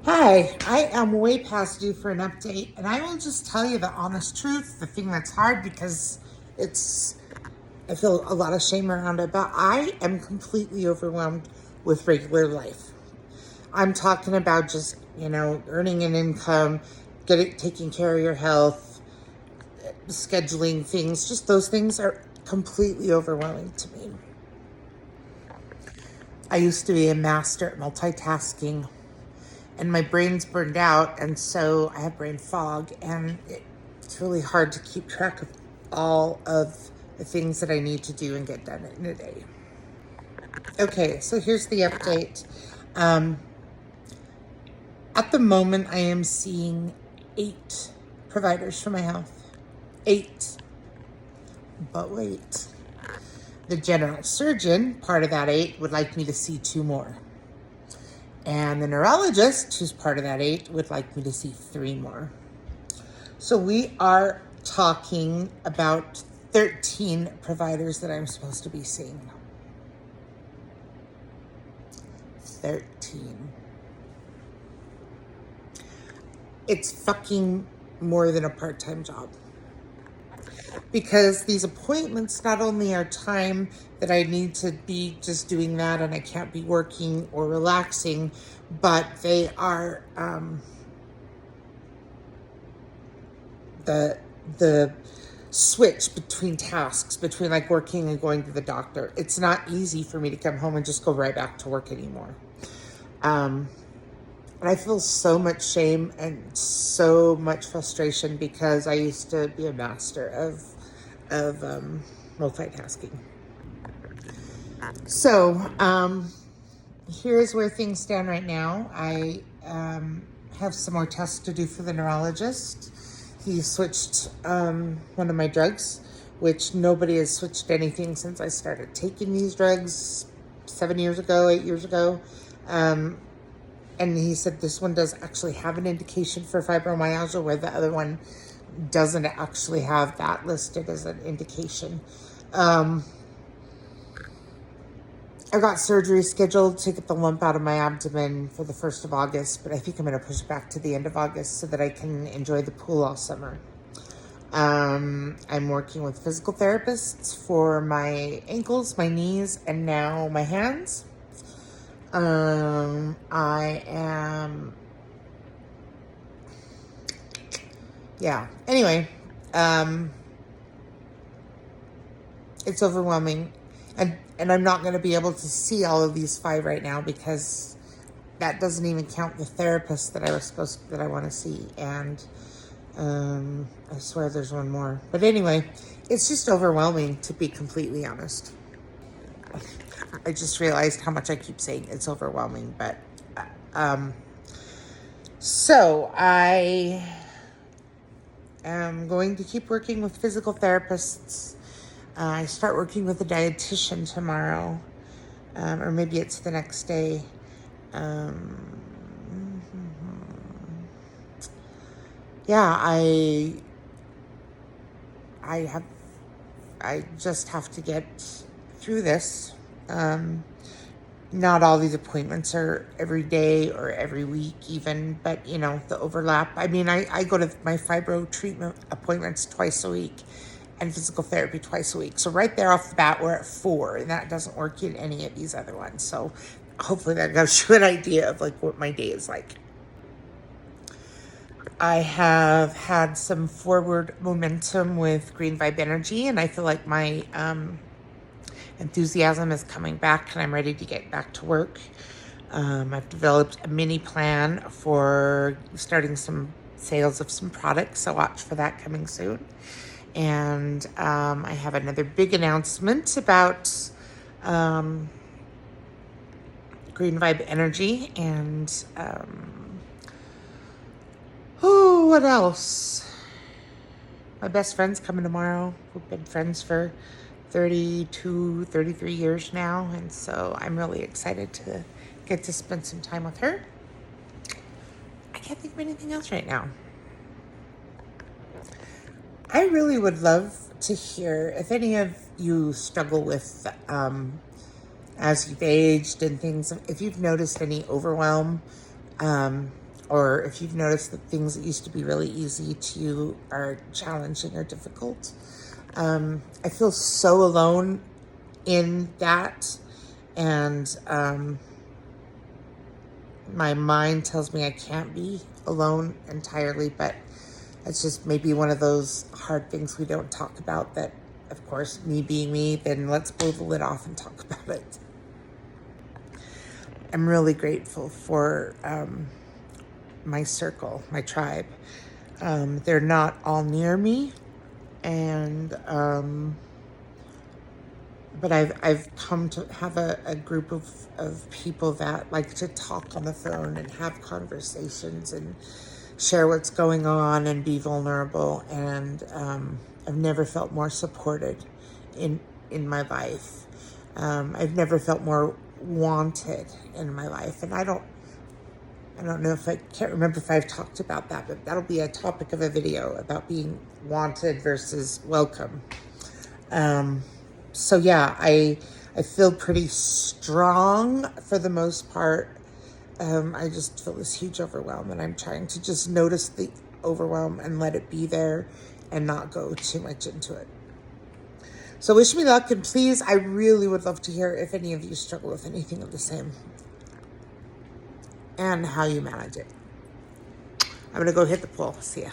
Hi, I am way past due for an update, and I will just tell you the honest truth, the thing that's hard because it's, I feel a lot of shame around it, but I am completely overwhelmed with regular life. I'm talking about just, earning an income, taking care of your health, scheduling things, just those things are completely overwhelming to me. I used to be a master at multitasking, and my brain's burned out, and so I have brain fog, and it's really hard to keep track of all of the things that I need to do and get done in a day. Okay, so here's the update. Um, at the moment, I am seeing 8 providers for my health. 8. But wait. The general surgeon, part of that 8, would like me to see 2 more. And the neurologist, who's part of that 8, would like me to see 3 more. So we are talking about 13 providers that I'm supposed to be seeing. 13. It's fucking more than a part-time job. Because these appointments not only are time that I need to be just doing that and I can't be working or relaxing, but they are the switch between tasks, between like working and going to the doctor. It's not easy for me to come home and just go right back to work anymore. And I feel so much shame and so much frustration because I used to be a master of multitasking. So here's where things stand right now. I have some more tests to do for the neurologist. He switched one of my drugs, which nobody has switched anything since I started taking these drugs 7 years ago, 8 years ago. And he said this one does actually have an indication for fibromyalgia, where the other one doesn't actually have that listed as an indication. I got surgery scheduled to get the lump out of my abdomen for the 1st of August, but I think I'm going to push it back to the end of August so that I can enjoy the pool all summer. I'm working with physical therapists for my ankles, my knees, and now my hands. I am... Yeah. Anyway, it's overwhelming. And I'm not going to be able to see all of these 5 right now because that doesn't even count the therapist that I want to see. And I swear there's one more. But anyway, it's just overwhelming, to be completely honest. I just realized how much I keep saying it's overwhelming, but so I am going to keep working with physical therapists. I start working with a dietitian tomorrow, or maybe it's the next day. Yeah, I just have to get through this. Not all these appointments are every day or every week even, but the overlap. I mean, I go to my fibro treatment appointments twice a week and physical therapy twice a week. So right there off the bat, we're at 4, and that doesn't work in any of these other ones. So hopefully that gives you an idea of like what my day is like. I have had some forward momentum with Green Vibe Energy, and I feel like my enthusiasm is coming back and I'm ready to get back to work. I've developed a mini plan for starting some sales of some products, so watch for that coming soon. And I have another big announcement about Green Vibe Energy. And what else? My best friend's coming tomorrow. We've been friends for 32, 33 years now. And so I'm really excited to get to spend some time with her. I can't think of anything else right now. I really would love to hear if any of you struggle with, as you've aged and things, if you've noticed any overwhelm, or if you've noticed that things that used to be really easy to you are challenging or difficult. I feel so alone in that, and my mind tells me I can't be alone entirely, but it's just maybe one of those hard things we don't talk about that, of course, me being me, then let's blow the lid off and talk about it. I'm really grateful for my circle, my tribe. They're not all near me, and but I've come to have a group of people that like to talk on the phone and have conversations and share what's going on and be vulnerable. And I've never felt more supported in my life. I've never felt more wanted in my life, and I don't know if I can't remember if I've talked about that, but that'll be a topic of a video about being wanted versus welcome. So yeah, I feel pretty strong for the most part. I just feel this huge overwhelm, and I'm trying to just notice the overwhelm and let it be there and not go too much into it. So wish me luck, and please, I really would love to hear if any of you struggle with anything of the same and how you manage it. I'm going to go hit the pool. See ya.